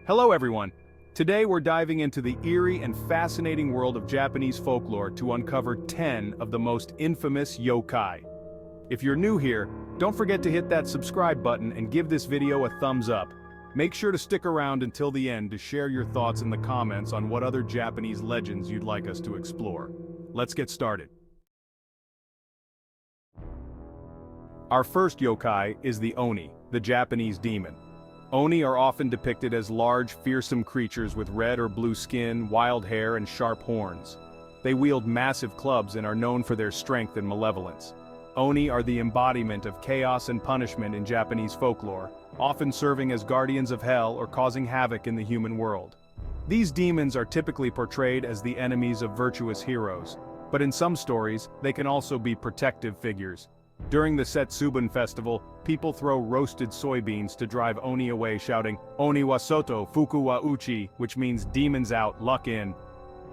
Hello everyone! Today we're diving into the eerie and fascinating world of Japanese folklore to uncover 10 of the most infamous yokai. If you're new here, don't forget to hit that subscribe button and give this video a thumbs up. Make sure to stick around until the end to share your thoughts in the comments on what other Japanese legends you'd like us to explore. Let's get started. Our first yokai is the Oni, the Japanese demon. Oni are often depicted as large, fearsome creatures with red or blue skin, wild hair, and sharp horns. They wield massive clubs and are known for their strength and malevolence. Oni are the embodiment of chaos and punishment in Japanese folklore, often serving as guardians of hell or causing havoc in the human world. These demons are typically portrayed as the enemies of virtuous heroes, but in some stories, they can also be protective figures. During the Setsubun festival, people throw roasted soybeans to drive Oni away, shouting, "Oni wa soto, fuku wa uchi," which means demons out, luck in.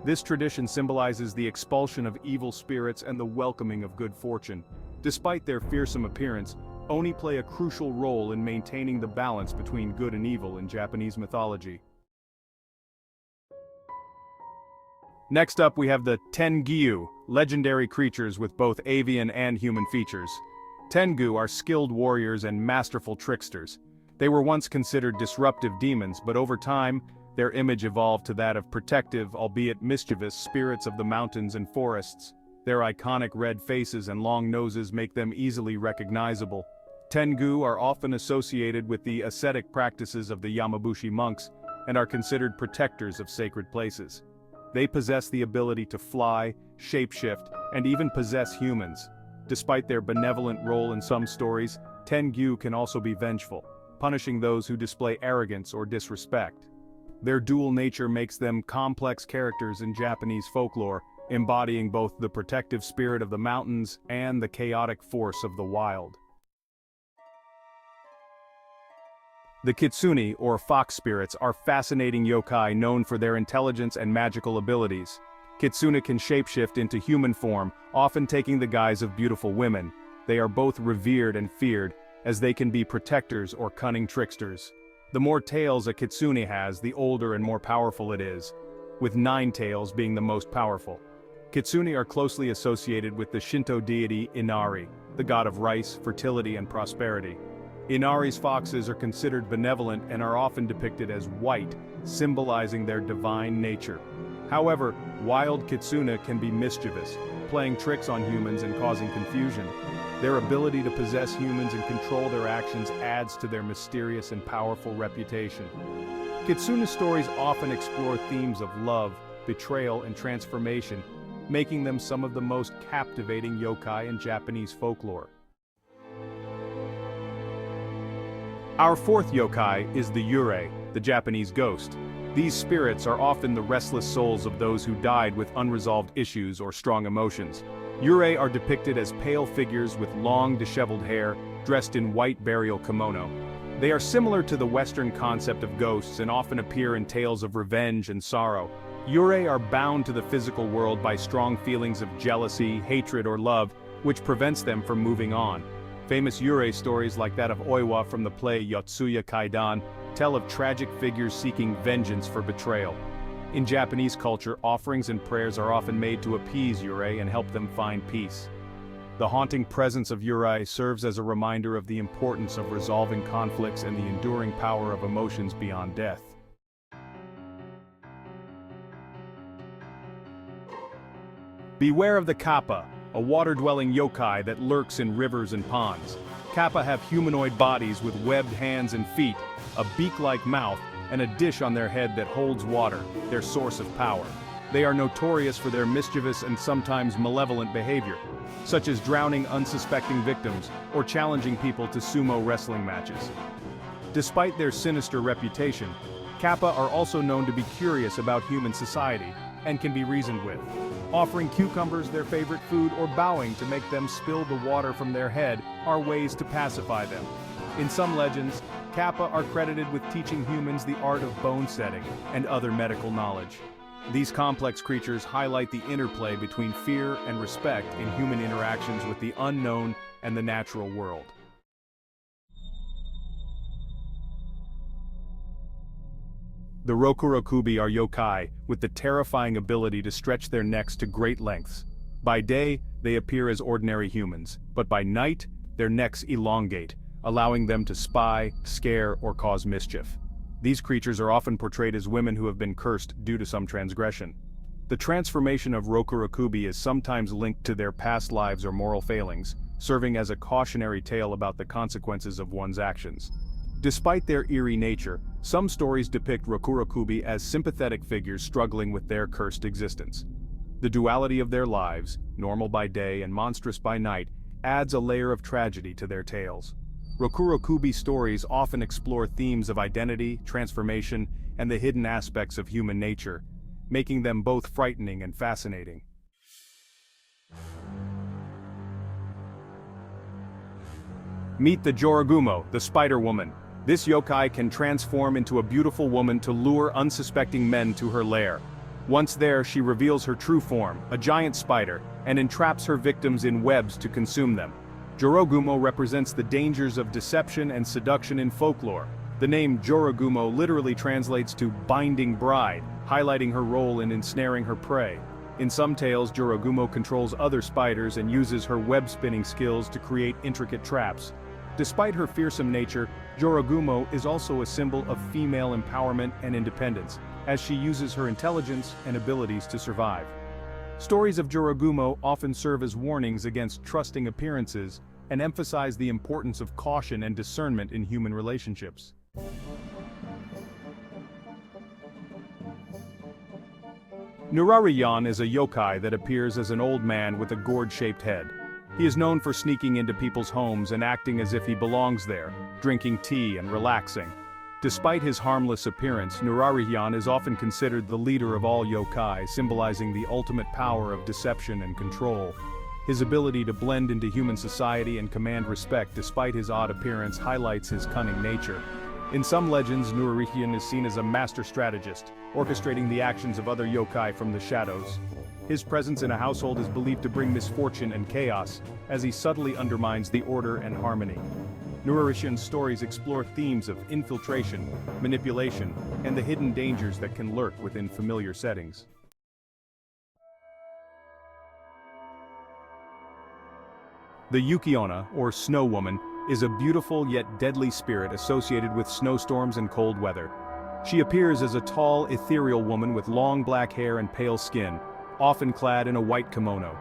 This tradition symbolizes the expulsion of evil spirits and the welcoming of good fortune. Despite their fearsome appearance, Oni play a crucial role in maintaining the balance between good and evil in Japanese mythology. Next up we have the Tengu, legendary creatures with both avian and human features. Tengu are skilled warriors and masterful tricksters. They were once considered disruptive demons, but over time, their image evolved to that of protective, albeit mischievous, spirits of the mountains and forests. Their iconic red faces and long noses make them easily recognizable. Tengu are often associated with the ascetic practices of the Yamabushi monks and are considered protectors of sacred places. They possess the ability to fly, shapeshift, and even possess humans. Despite their benevolent role in some stories, Tengu can also be vengeful, punishing those who display arrogance or disrespect. Their dual nature makes them complex characters in Japanese folklore, embodying both the protective spirit of the mountains and the chaotic force of the wild. The Kitsune, or fox spirits, are fascinating yokai known for their intelligence and magical abilities. Kitsune can shapeshift into human form, often taking the guise of beautiful women. They are both revered and feared, as they can be protectors or cunning tricksters. The more tails a Kitsune has, the older and more powerful it is, with 9 tails being the most powerful. Kitsune are closely associated with the Shinto deity Inari, the god of rice, fertility, and prosperity. Inari's foxes are considered benevolent and are often depicted as white, symbolizing their divine nature. However, wild Kitsune can be mischievous, playing tricks on humans and causing confusion. Their ability to possess humans and control their actions adds to their mysterious and powerful reputation. Kitsune stories often explore themes of love, betrayal, and transformation, making them some of the most captivating yokai in Japanese folklore. Our fourth yokai is the Yurei, the Japanese ghost. These spirits are often the restless souls of those who died with unresolved issues or strong emotions. Yurei are depicted as pale figures with long, disheveled hair, dressed in white burial kimono. They are similar to the Western concept of ghosts and often appear in tales of revenge and sorrow. Yurei are bound to the physical world by strong feelings of jealousy, hatred, or love, which prevents them from moving on. Famous Yurei stories like that of Oiwa from the play Yotsuya Kaidan tell of tragic figures seeking vengeance for betrayal. In Japanese culture, offerings and prayers are often made to appease Yurei and help them find peace. The haunting presence of Yurei serves as a reminder of the importance of resolving conflicts and the enduring power of emotions beyond death. Beware of the Kappa, a water-dwelling yokai that lurks in rivers and ponds. Kappa have humanoid bodies with webbed hands and feet, a beak-like mouth, and a dish on their head that holds water, their source of power. They are notorious for their mischievous and sometimes malevolent behavior, such as drowning unsuspecting victims or challenging people to sumo wrestling matches. Despite their sinister reputation, Kappa are also known to be curious about human society and can be reasoned with. Offering cucumbers their favorite food or bowing to make them spill the water from their head are ways to pacify them. In some legends, Kappa are credited with teaching humans the art of bone setting and other medical knowledge. These complex creatures highlight the interplay between fear and respect in human interactions with the unknown and the natural world. The Rokurokubi are yokai, with the terrifying ability to stretch their necks to great lengths. By day, they appear as ordinary humans, but by night, their necks elongate, allowing them to spy, scare, or cause mischief. These creatures are often portrayed as women who have been cursed due to some transgression. The transformation of Rokurokubi is sometimes linked to their past lives or moral failings, serving as a cautionary tale about the consequences of one's actions. Despite their eerie nature, some stories depict Rokurokubi as sympathetic figures struggling with their cursed existence. The duality of their lives, normal by day and monstrous by night, adds a layer of tragedy to their tales. Rokurokubi stories often explore themes of identity, transformation, and the hidden aspects of human nature, making them both frightening and fascinating. Meet the Joragumo, the Spider Woman. This yokai can transform into a beautiful woman to lure unsuspecting men to her lair. Once there, she reveals her true form, a giant spider, and entraps her victims in webs to consume them. Joragumo represents the dangers of deception and seduction in folklore. The name Joragumo literally translates to binding bride, highlighting her role in ensnaring her prey. In some tales, Joragumo controls other spiders and uses her web-spinning skills to create intricate traps. Despite her fearsome nature, Joragumo is also a symbol of female empowerment and independence, as she uses her intelligence and abilities to survive. Stories of Joragumo often serve as warnings against trusting appearances and emphasize the importance of caution and discernment in human relationships. Nurari-yan is a yokai that appears as an old man with a gourd-shaped head. He is known for sneaking into people's homes and acting as if he belongs there, drinking tea and relaxing. Despite his harmless appearance, Nurari-yan is often considered the leader of all yokai, symbolizing the ultimate power of deception and control. His ability to blend into human society and command respect despite his odd appearance highlights his cunning nature. In some legends, Nurari-yan is seen as a master strategist, orchestrating the actions of other yokai from the shadows. His presence in a household is believed to bring misfortune and chaos, as he subtly undermines the order and harmony. Nurari-yan's stories explore themes of infiltration, manipulation, and the hidden dangers that can lurk within familiar settings. The Yuki-onna, or Snow Woman, is a beautiful yet deadly spirit associated with snowstorms and cold weather. She appears as a tall, ethereal woman with long black hair and pale skin, often clad in a white kimono.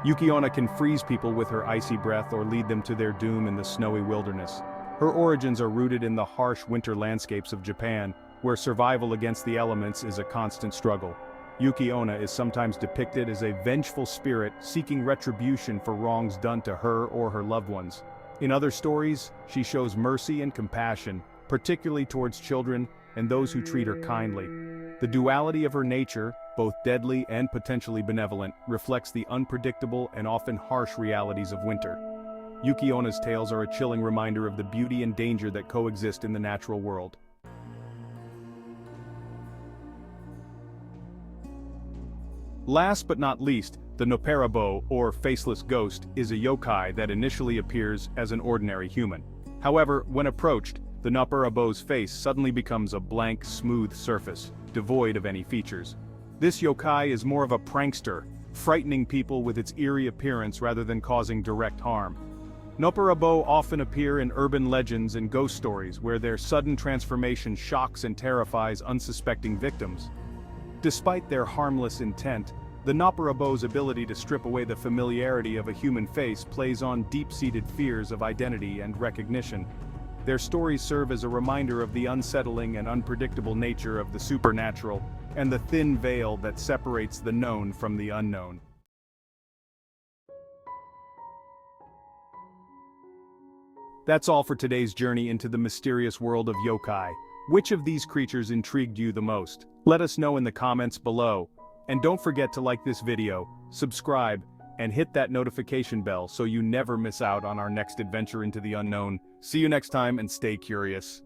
Yuki-onna can freeze people with her icy breath or lead them to their doom in the snowy wilderness. Her origins are rooted in the harsh winter landscapes of Japan, where survival against the elements is a constant struggle. Yuki-onna is sometimes depicted as a vengeful spirit seeking retribution for wrongs done to her or her loved ones. In other stories, she shows mercy and compassion, particularly towards children and those who treat her kindly. The duality of her nature, both deadly and potentially benevolent, reflects the unpredictable and often harsh realities of winter. Yuki-onna's tales are a chilling reminder of the beauty and danger that coexist in the natural world. Last but not least, the Nopperabo, or Faceless Ghost, is a yokai that initially appears as an ordinary human. However, when approached, the Nopperabo's face suddenly becomes a blank, smooth surface, devoid of any features. This yokai is more of a prankster, frightening people with its eerie appearance rather than causing direct harm. Nopperabo often appear in urban legends and ghost stories where their sudden transformation shocks and terrifies unsuspecting victims. Despite their harmless intent, the Nopperabo's ability to strip away the familiarity of a human face plays on deep-seated fears of identity and recognition. Their stories serve as a reminder of the unsettling and unpredictable nature of the supernatural, and the thin veil that separates the known from the unknown. That's all for today's journey into the mysterious world of yokai. Which of these creatures intrigued you the most? Let us know in the comments below. And don't forget to like this video, subscribe, and hit that notification bell so you never miss out on our next adventure into the unknown. See you next time and stay curious.